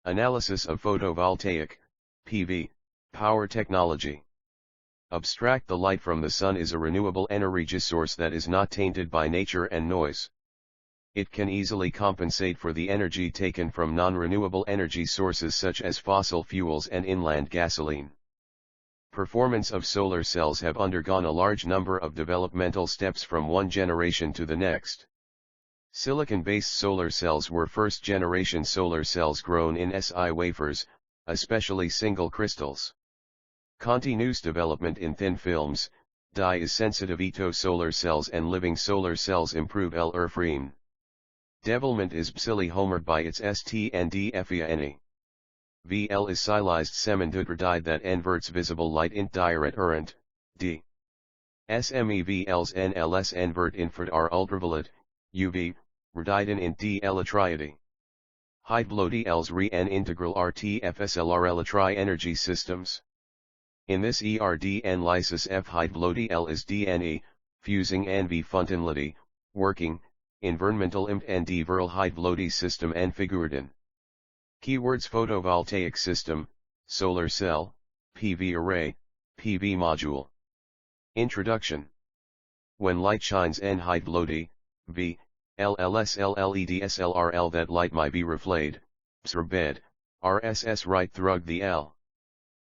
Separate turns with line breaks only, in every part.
Analysis of photovoltaic, PV, power technology. Abstract the light from the sun is a renewable energy source that is not tainted by nature and noise. It can easily compensate for the energy taken from non-renewable energy sources such as fossil fuels and inland gasoline. Performance of solar cells have undergone a large number of developmental steps from one generation to the next. Silicon-based solar cells were first-generation solar cells grown in Si wafers, especially single crystals. Continuous development in thin films, dye is sensitiveto solar cells and living solar cells improve erfrmne. Develment is bsilly hmered by its st and effiieny. VL is seilized semindutr dide that nverts visible light int diret urrent, d. Sme V ells ells nvert infrred are ultraviolet, UV, rediden int d-eletri. Hmered ells re-n integral RTF slr-eletri energy systems. In this ERDN lysis F hmered L is DNE, fusing nv funtinlity, working, environmental imt and diverl hmered system and figuredin. Keywords: photovoltaic system, solar cell, PV array, PV module. Introduction. When light shines hmered, V, LLS LLED SLRL that light might be reflected, bed, RSS right through the L.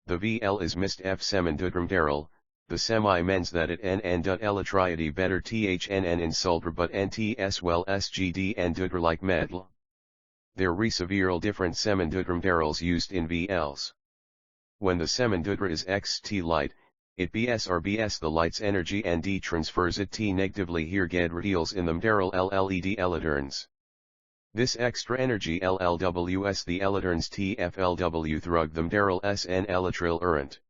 The VL is mist F semindutr the semi mens that it n-dut-eletri better thnn in sultr but nts well sgd and dutr like metal. There are several different semindutr used in VLs. When the semindutr is xt light, it bs the light's energy and d transfers it t negatively here get reveals in them deril lled eleterns. This extra energy llws the eleterns tflw through them deril sn eletril urrent.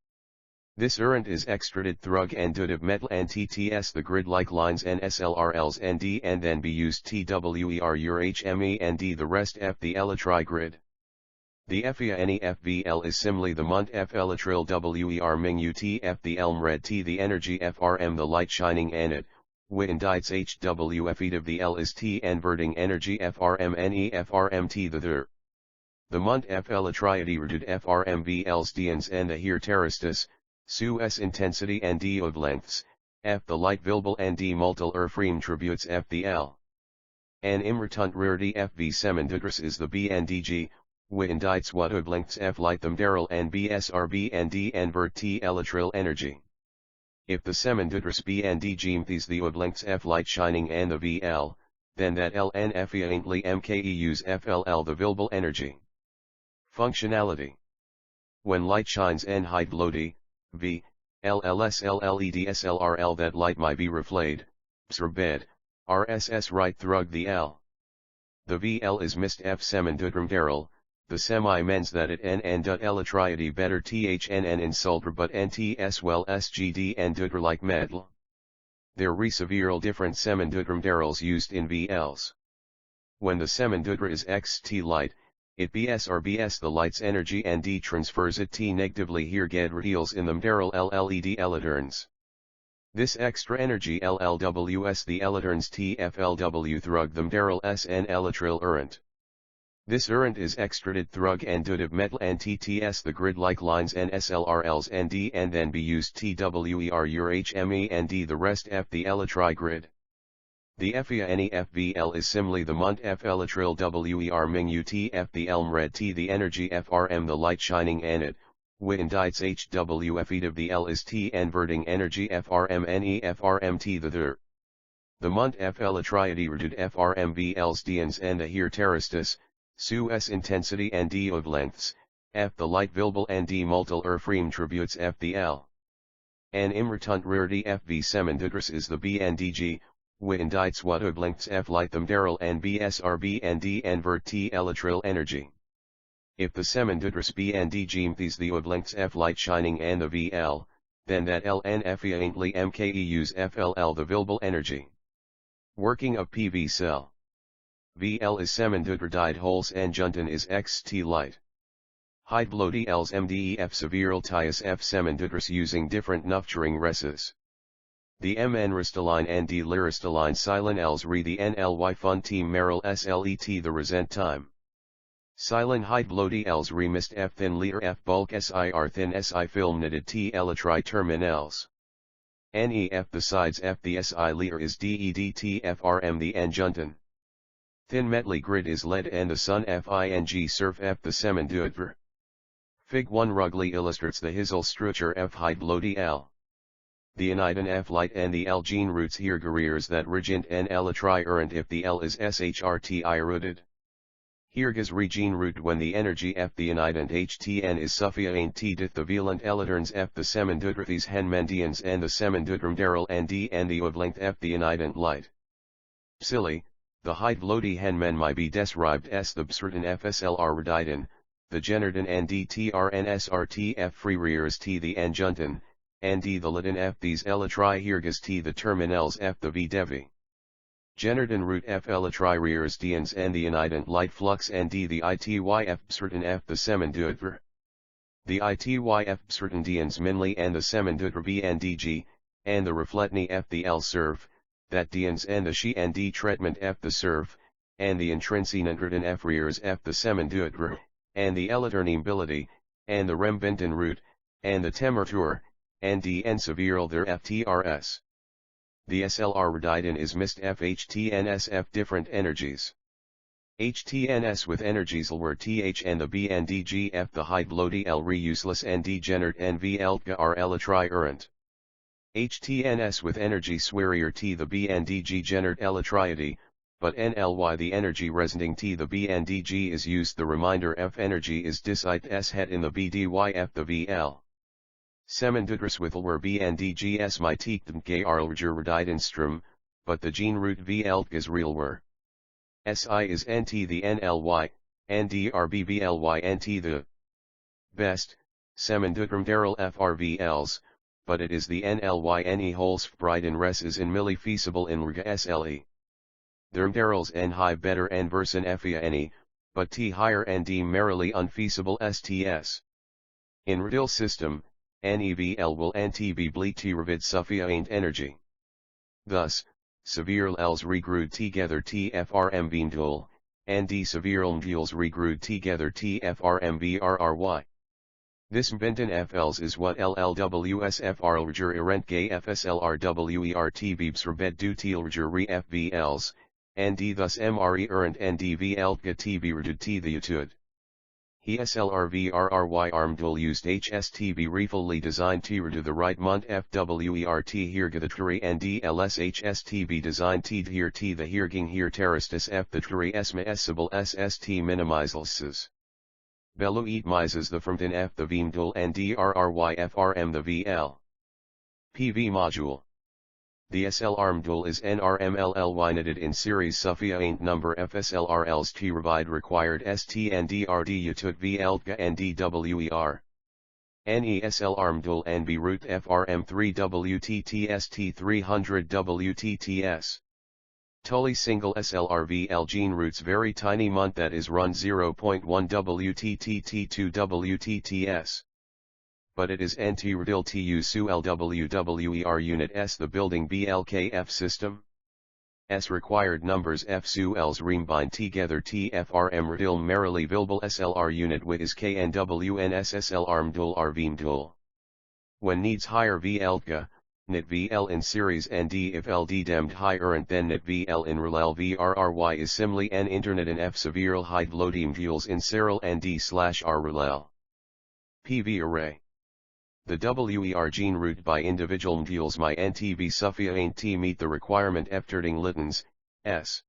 This urrent is extruded through and dutive metal and tts the grid-like lines and slrls and d and then be used twer hme and d the rest f the eletri grid. The effiieny FVL is similarly the mont F eletril wer utf the hmered t the energy frm the light shining and it, win dites hwf of the L is t inverting energy frmne frmt the ther. The mont F eletri reduced frmvls dns and the here terroristus, su s intensity and d of lengths, f the light vilble and d multil erfrmne tributes f the L. An immertunt rarity fv semindutris is the bndg, win dites what of lengths f light them deril and bsrb and d nvert t eletril energy. If the semindutris bndg mthes the of lengths f light shining and the vl, then that ln effiiently mke use fll the vilble energy. Functionality. When light shines hmered, V, LLS LLED SLRL that light might be reflected, bed, RSS right through the L. The VL is mist F semindutr the semi mens that it n-dut-eletri better thnn in sultr but nts well sgd and dutr like metal. There are several different semindutr used in VLs. When the semindutr is xt light, it bs the light's energy and d transfers it t negatively here get reveals in them deril lled eleterns. This extra energy llws the eleterns tflw through them deril sn eletril urrent. This urrent is extruded through and dutive metal and tts the grid-like lines and slrls and d and then be used twer hme and d the rest f the eletri grid. The effiieny FVL is similarly the mont F eletril wer utf the hmered t the energy frm the light shining and it, win dites hwf of the L is t inverting energy frmne frmt the ther. The mont F eletri reduced frmvls dns and the here terroristus, su s intensity and d of lengths, f the light vilble and d multil erfrmne tributes f the L. An immertunt rarity fv semindutris is the bndg, win dites what of lengths f light them deril and bsrb and d nvert t eletril energy. If the semindutris bndg mthes the of lengths f light shining and the vl, then that ln effiiently mke use fll the vilble energy. Working of PV cell. VL is semindutr dide holes and juntan is xt light. Hmered els mdef several tias f semindutris using different nufturing reses. The mn ristaline and d liristaline silent els re the nly fun team meryl slet the resent time. Silent blody ells remist F thin liter F bulk SIR thin SI film knitted T-eletri terminals. NEF besides F the SI liter is DEDT FRM the Janardan. Thin metally grid is lead and the sun FING surf F the semindutr. Fig 1 rugly illustrates the Hisel structure F blody L. The aniden F light and the L gene roots here careers that regent N eletri urrent if the L is SHRTI rooted. Here gas regene root when the energy F the aniden HTN is effiieny T dith the Develment eleterns F the semindutr these henmendians and the semindutrum daryl and D and the wavelength F the aniden light. Bsilly, the blody henmen might be described as the certain FSLR rediden, the Janardan and DTRNSRT F rears T the Janardan, and D the Latin F these eletri hirgas T the terminals F the V devi. Janardan root F eletri rears Dians and the aniden light flux and D the ITYF certain F the semindutr. The ITYF certain Dians minly and the semindutr B and DG, and the refletni F the L serve, that Dians and the she and D treatment F the serve, and the intrinsinandradan F rears F the semindutr, and the eleternability, and the rembinton root, and the temertur, and D and several their FTRS. The slr-eletri is missed FHTNS F different energies. HTNS with energies L were TH and the B and DG F the blody L re useless and D generate NV eltka are eletri urrent. HTNS with energy superior T the B and DG generate eletriety, but NLY the energy resonating T the B and DG is used the reminder F energy is disite S het in the BDY F the VL. Semindutris with L were B and DG S my teekten K arlger reditenstrom, but the gene root V eltgas real were. SI is NT the NLY, and DRBBLY NT the best, semindutrum daryl FRVLs, but it is the NLY NE holes briden res is in milli feasible in rga SLE. Therm daryls N high better and versin effiieny, but T higher and D merrily unfeasible STS. In Redil system, NEVL will NT be bleak T revid suffiient energy. Thus, severe Ls regrued together TFRM beamdul, and D severe mdules regrued together TFRM This mbinton FLs is what LLWSFR urrent gay FSLRWERT beeps rebed du tilrger re FVLs, and D thus MRE urrent and DV eltka TB redud T the utud. He SLRVRRY armdul used HSTB refully designed T redu the right mont FWERT here the tree and DLS HSTB designed T here T the hirging here terroristus F the tree Sme Essable SST minimizalses. Belu eat mises the fromtin F the Veemdul and DRRYFRM the VL. PV module. The SLRMDUL is NRMLLY knitted in series suffiient number FSLRLs T revid required ST and DRD utut V eltka and DWER. NESLRMDUL and B root FRM3 WTTST 300 WTTS. Tully single SLRVL gene roots very tiny mont that is run 0.1 WTTT2 WTTS. But it is NT-redil TU SU LWWER unit S the building BLKF system. S required numbers F SU Ls reambind together TFRM redil merrily vilble SLR unit with is KNWNSSLRMDUL RVMDUL. When needs higher V eltka, nit VL in series and D if LD demmed high urrent then nit VL in relel VRRY is simly N internet and F severe high lodium vules in serial and D/R relel. PV array. The WER gene root by individual mdules my NTV suffiient T meet the requirement F-terding litans, S.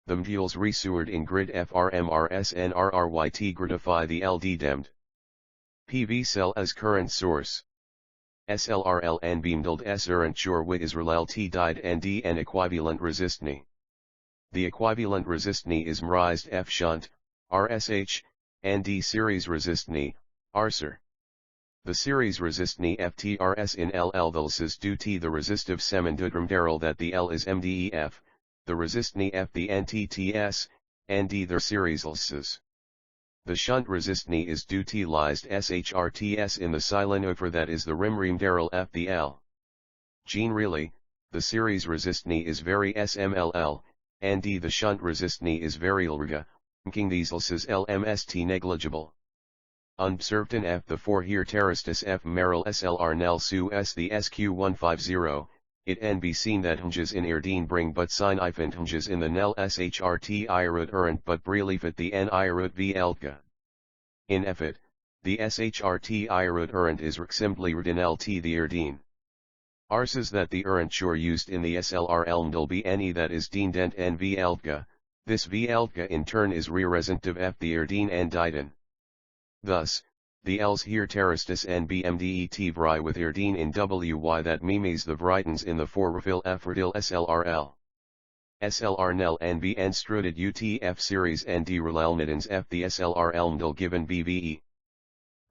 The mdules resured in grid FRMRSNRRYT gridify the LD demmed. PV cell as current source. SLRL and beamduld S urrent sure with Israel T dide and D and equivalent resistni. The equivalent resistni is mrized F shunt, RSH, and D series resistni, RSR. The series resistni FTRS in LL thulses due to the resistive semindutrum daryl that the L is MDEF, the resistni F the NTTS, and D their series lses. The shunt resistni is due to lized SHRTS in the silent that is the rimream daryl F the L. Gene really, the series resistni is very SMLL, and D the shunt resistni is very lrga, making these ells lmst negligible. Observed in F the 4 here terroristus F meral slr nel su s the SQ150, it n be seen that hunges in Erdeen bring but sign ifant hunges in the nel shrt irut urrent but brelifit the n irut v eltka. In effet, the shrt irut urrent is simply written lt the Erdeen. Arses that the urrent sure used in the slr elmdal be any that is deendent n v eltka, this v eltka in turn is re-resentive f the Erdeen and diden. Thus, the ells here terroristus n bmdet vri with Erdeen in wy that memes the vritens in the 4 refill effiieny slrl. Slr-nel n b enstruded utf series and d relelnidens f the slr elmdal given bve.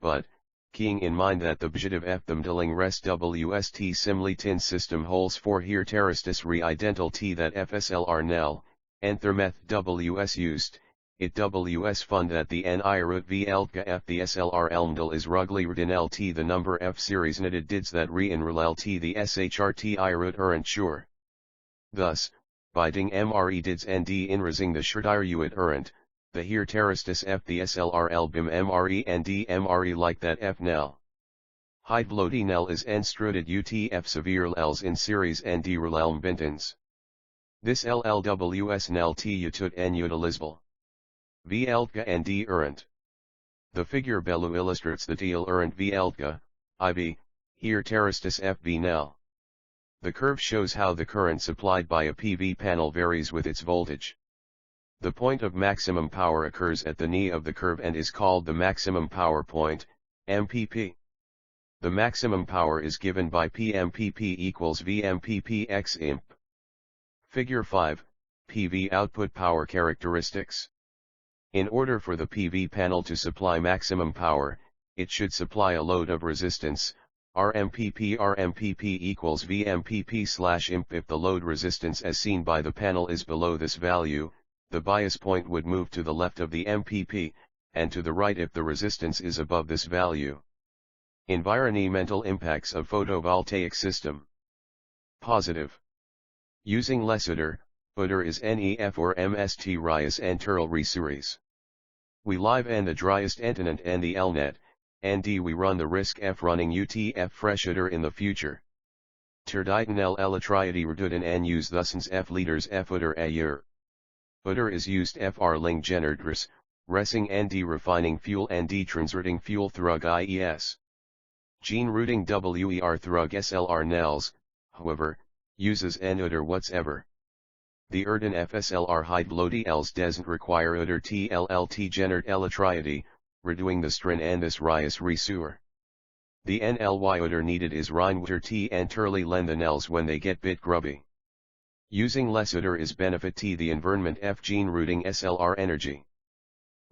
But, keeping in mind that the bjitive f themdeling rest wst simly tin system holds 4 here terroristus re-idental t that fslr-nel, enthermeth ws used, it ws fund that the n irut v eltka f the slr elmdal is rugly written lt the number f series knitted dids that re in rel lt the shrt irut urrent sure. Thus, by ding mre dids nd in rising the shirtirut urrent, the here terroristus f the slr elbim mre and mre like that f nel. Heid bloti nel is enstruded utf severe ells in series and d relelm bintens. This llws nel t utut n utilizable. V eltka and D urrent. The figure below illustrates the deal urrent V eltka, IB, here terroristus FB nel. The curve shows how the current supplied by a PV panel varies with its voltage. The point of maximum power occurs at the knee of the curve and is called the maximum power point, MPP. The maximum power is given by PMPP equals VMPP x imp. Figure 5, PV output power characteristics. In order for the PV panel to supply maximum power, it should supply a load of resistance, RMPP equals VMPP/imp. If the load resistance as seen by the panel is below this value, the bias point would move to the left of the MPP, and to the right if the resistance is above this value. Environmental impacts of photovoltaic system. Positive. Using less udr is NEF or MST rias and Turl reseries. We live and the driest entenant and the elnet, and we run the risk f running UTF fresh udr in the future. Terditen el-elatriety reduden and use thusens f liters f udr a year. Udr is used fr ling generators, resing and refining fuel and translating fuel thrug IES. Gene routing WER thrug SLR nels, however, uses n udr whatsoever. The Erden FSLR Heid bloti els doesn't require udr TLLT generate elatriety, redoing the strin and this rias resewer. The NLY udr needed is Rheinwater T and Turley len the nels when they get bit grubby. Using less udr is benefit T the environment F gene routing SLR energy.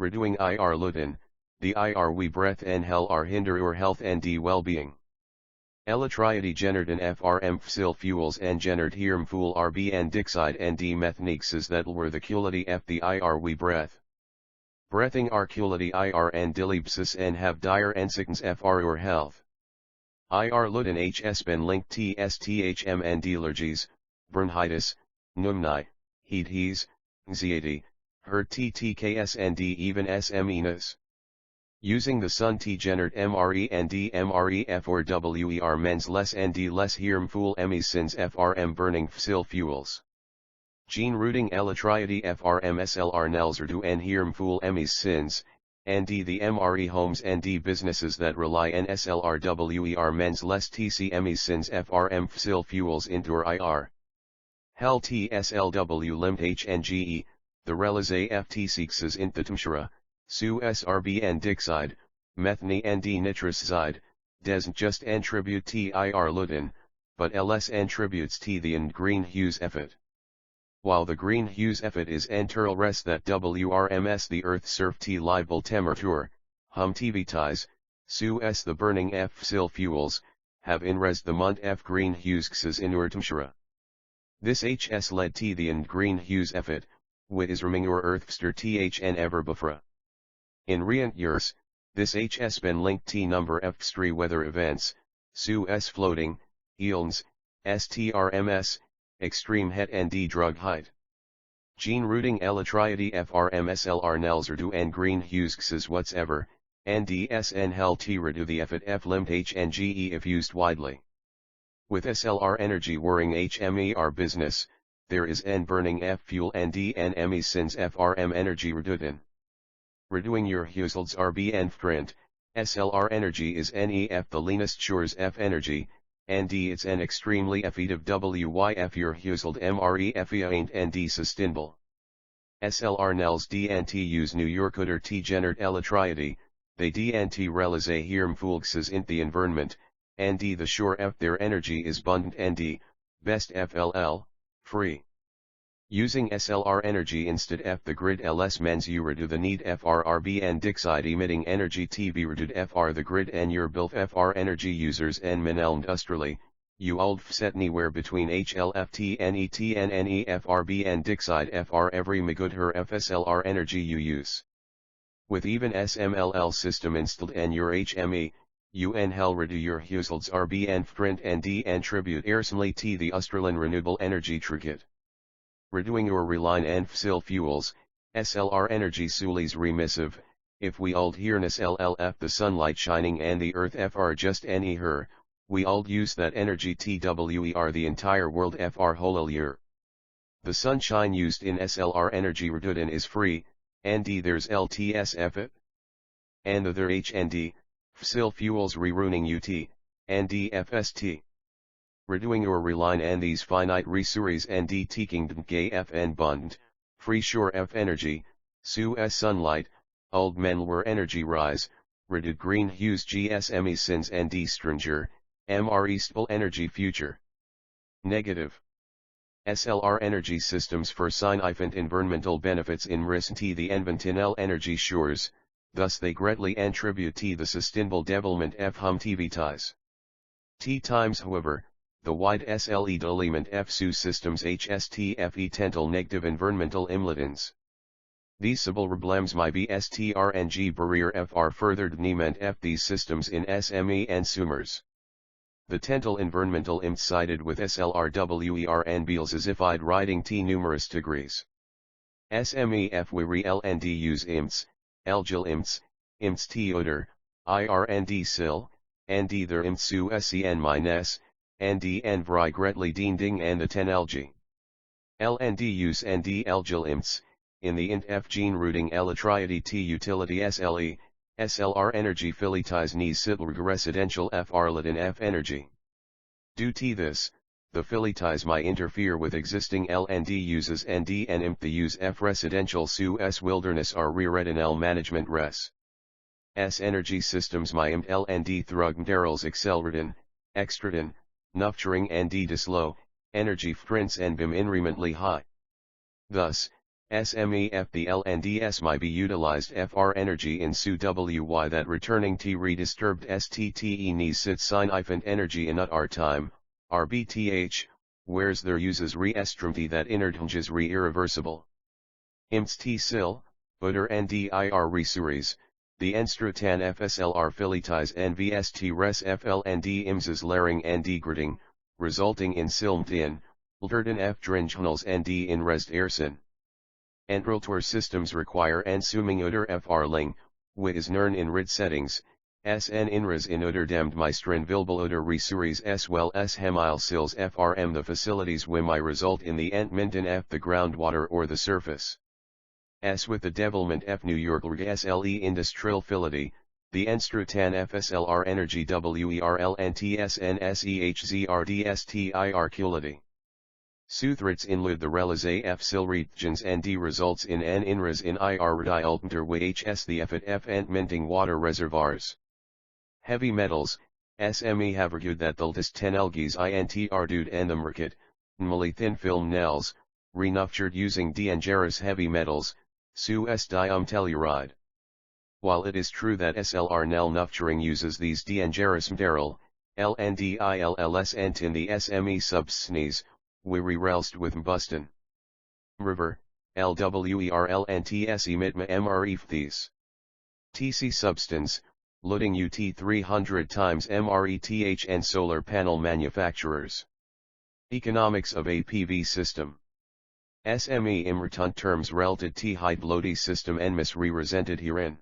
Redoing IR lutin, the IR we breath and hell are hinder or health and well-being. Elatriety genered FRM fossil fuels and genered hirm fool RB and dixide and methanixes that were the culity F the IR we breath. Breathing our culity IR and dilipsis and have dire and sickness FR or health. IR lutin HS ben linked TSTHM and allergies, bronchitis, pneumoni, heat anxiety, herd TTKS and even SMENAs. Using the sun T generate MRE and DMREF or WER mens less and D less hirm fool emis sins FRM burning fossil fuels. Gene routing elatriety FRM SLR nels do and hirm fool emis sins, and D the MRE homes and D businesses that rely on SLR WER mens less TC emis sins FRM fossil fuels into IR. Hel TSLW limt HNGE, the relas AFT6s in the Mishra. Su SRB and dixide, methane and nitroside, doesn't just attribute TIR lutin, but ls attributes T the and greenhouse effort. While the greenhouse effort is enterl rest that WRMS the earth surf T libel temperature, hum tvtis, Su s the burning F fossil fuels, have inres the munt F greenhouses in urtumshira. This HS led T the and greenhouse effort, wit is reming or earthster THN ever befra. In recent years, this HS been linked T number of extreme weather events, Su S floating, eons, STRMS, extreme het and D drug height. Gene routing elatriety frmslr nelzerdu and green huskes whatsoever, ndsn hel t redu the effort f limit hNge if used widely. With SLR energy whirring hmer business, there is n burning f fuel nd nme since frm energy reduden. Redoing your huselds rb enfrrent, SLR energy is nef the leanest shores f energy, and it's an extremely effective wyf your huseld mre effiieny nd sustainable. SLR nels dnt use New York oder t genert elatriety, they dnt realize hirmfulxes in the environment, and the shore f their energy is abundant and best fll, free. Using SLR energy instead f the grid ls mens you redu the need frrb and dixide emitting energy tv reduced fr the grid and your bilf fr energy users en minel industrially, you old fset anywhere between hlft net frb and dixide fr every megud her fslr energy you use. With even smll system installed and your hme, un hel redu your huselds rb and frint and d and tribute ersenly t the Australian renewable energy trigit. Redoing or relying on fossil fuels, SLR energy sulis remissive, if we old hearness llf the sunlight shining and the earth fr just any her, we old use that energy twer the entire world fr whole year. The sunshine used in SLR energy reduden is free, and there's LTSF it. And the there HND, fossil fuels reruining UT, and FST. Redoing or relying on these finite resources and taking gay fn bund, free shore f energy, su s sunlight, old men were energy rise, redud green hues gsme sins and stranger, mre stable energy future. Negative. SLR energy systems for significant environmental benefits in recent the environmental energy shores, thus they greatly contribute to the sustainable development of humanities. T times however, the wide SLE development f su systems HSTFE tental negative environmental imlitins. These civil problems may be strng barrier fr furthered dement f these systems in SME and sumers. The tental environmental imts cited with SLRWER and beals as if I'd writing t numerous degrees. SMEF we re LND use imts, LGIL imts t oder, IRND sil, and either imts su SEN minus, and nvry gretly ding and the 10 LG. LND use and LGIL imts, in the int F gene routing elatriety T utility SLE, SLR energy philitis ni sitlrg residential FR latin F energy. Due to this, the philitis may interfere with existing LND uses and imp the use F residential su S wilderness are rered in L management res. S energy systems may imp LND thrug derils acceleratin, extratin, nufturing and dislow, energy frints and bim inremently high. Thus, SMEF the LNDS might be utilized FR energy in su WY that returning T redisturbed STTE ni sit significant energy in our time, RBTH, whereas there uses re-estrumti that inerdhunges re-irreversible. Imts T sil, oder NDIR resuries, the enstrutan FSLR philitis NVST res FLND imses laring and degrading, resulting in silmtin, Lterden F dringnals and in rest ersen. Entraltor systems require ansuming oder fr ling, is nern in rid settings, sn inras in oder demd meistern vilbel oder resuries s well s hemile sils frm the facilities may result in the entminten f the groundwater or the surface. S with the development f New York SLE industrial fility, the enstrutan FSLR energy WERLNTSNSEHZRDSTIR culity. Suthrits inlud the realize f silregens and d results in n inras in ir radialpenter whs the effet f entminting water reservoirs. Heavy metals, SME have argued that the latest 10 elgis intr dude and the market, nmally thin film nels, renuftured using dangerous heavy metals, su s diumtelluride. While it is true that SLR nel nufturing uses these dangerous material, LNDILLS ent in the SME subsnes, we relst with mbustin. River, LWERLNTS emitma MRE these. TC substance, loading UT 300 times MRETH and solar panel manufacturers. Economics of a PV system. Sme imretunt terms related t hydlodi system enmis represented herein.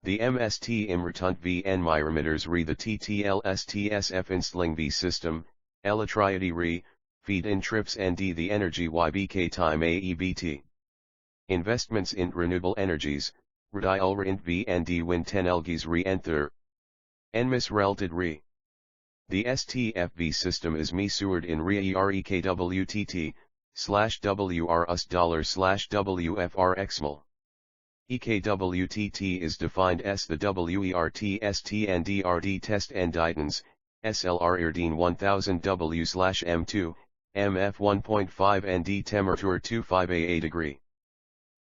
The MST imretunt V enmyrometers re the TTLSTSF installing V system, eletriety re, feed in trips nd the energy YBK time AEBT. Investments in renewable energies, redi urrent V nd win 10 elgis re enther. Enmis related re. The STFV system is measured in REEREKWTT, $WR/$WFR EKWTT is defined as the WERT-ST and DRD test and ditans, slr-eletri 1000 W/m2, MF 1.5 and D temperature 25 degree.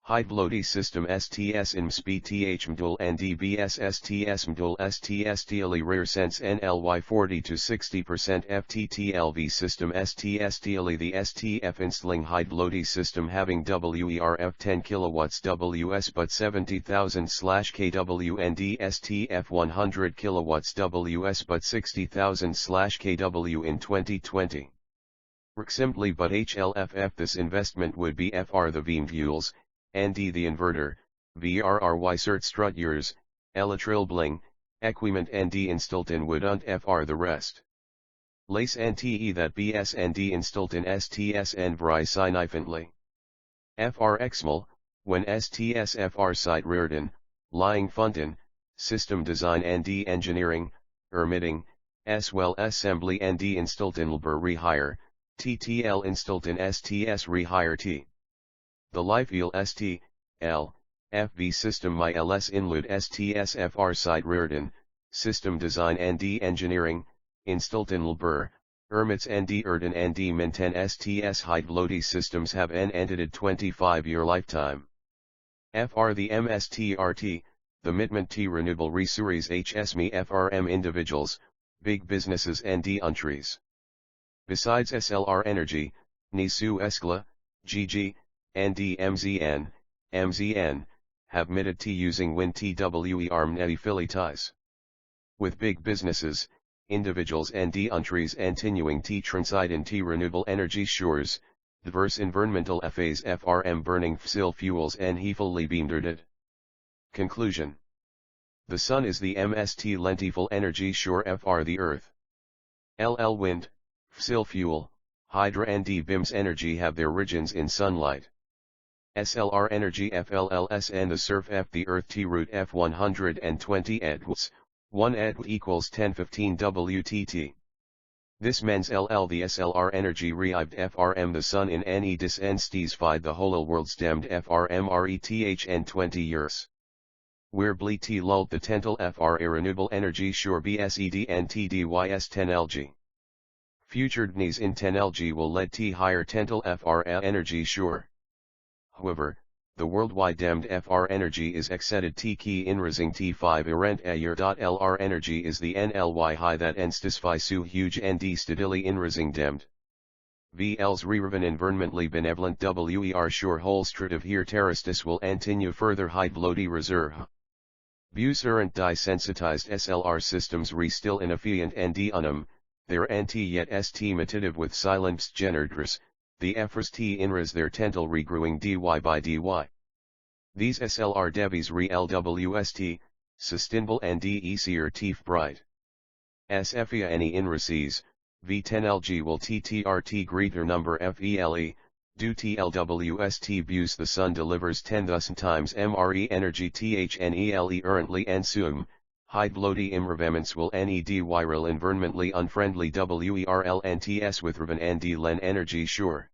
Hydlodi system STS in Sme Thmdul and DBS STS Mdul STS Tli rear sense NLY 40 to 60% FTTLV system STS Tli the STF installing Hydlodi system having WERF 10 kilowatts WS but 70,000/kW and STF 100 kilowatts WS but 60,000/kW in 2020. Simply but HLFF this investment would be FR the Vmfuels, ND the inverter, VRRY cert strut yours, elatril bling, equipment ND instalton would unt FR the rest. Lace NTE that BS ND instalton STS nvry significantly. FR exmal, when STS FR site rearden, lying funtin, system design ND engineering, ermitting, as well assembly ND instalton lber rehire, TTL instalton STS rehire T. The Lifeal ST, L, FV system my LS inlud STS FR site rearden, system design ND engineering, instalton lber, ermits ND erden ND minten STS hydlodi systems have an entited 25-year lifetime. FR the MSTRT, the Mitment T renewable reseries Sme FRM individuals, big businesses ND countries. Besides SLR Energy, Nisu Eskla, GG, ND MZN, have mitted T using Win TWERmne effiieny. With big businesses, individuals ND countries continuing T transide in T renewable energy shores, diverse environmental phase FRM burning fossil fuels and heavily beamed. Conclusion. The sun is the MST lentiful energy shore FR the earth. LL wind, fossil fuel, hydra and BIMS energy have their origins in sunlight. SLR energy FLLS and the surf F the earth T root F 120 edwts, 1 edwt equals 1015 WTT. This means LL the SLR energy reived FRM the sun in NE dis fied the whole world stemmed FRMRETHN 20 years. Where ble T lult the tental FR a renewable energy sure BSED and TDYS 10 LG. Future dnes in 10 LG will lead T higher tental FR energy sure. However, the worldwide damned FR energy is exceeded T key in rising T5 urrent a year. LR energy is the NLY high that enstify su huge ND steadily in rising damned. VLs rereven environmentally benevolent WER sure whole strative here terroristus will continue further hydlodi reserve. Views urrent die-sensitized SLR systems still in efficient ND unum, their NT yet ST mititive with silenced generators. The efforts T inras their tental regrowing dy by dy. These SLR devis LWST, sustainable and easier teeth bright. As effiieny inraces, V10LG will TTRT greater number FELE, do TLWST buse the sun delivers 10,000 times MRE energy THNELE currently and sum, hydlodi imrevements will NED viral environmentally unfriendly WERLNTS with reven and len energy sure.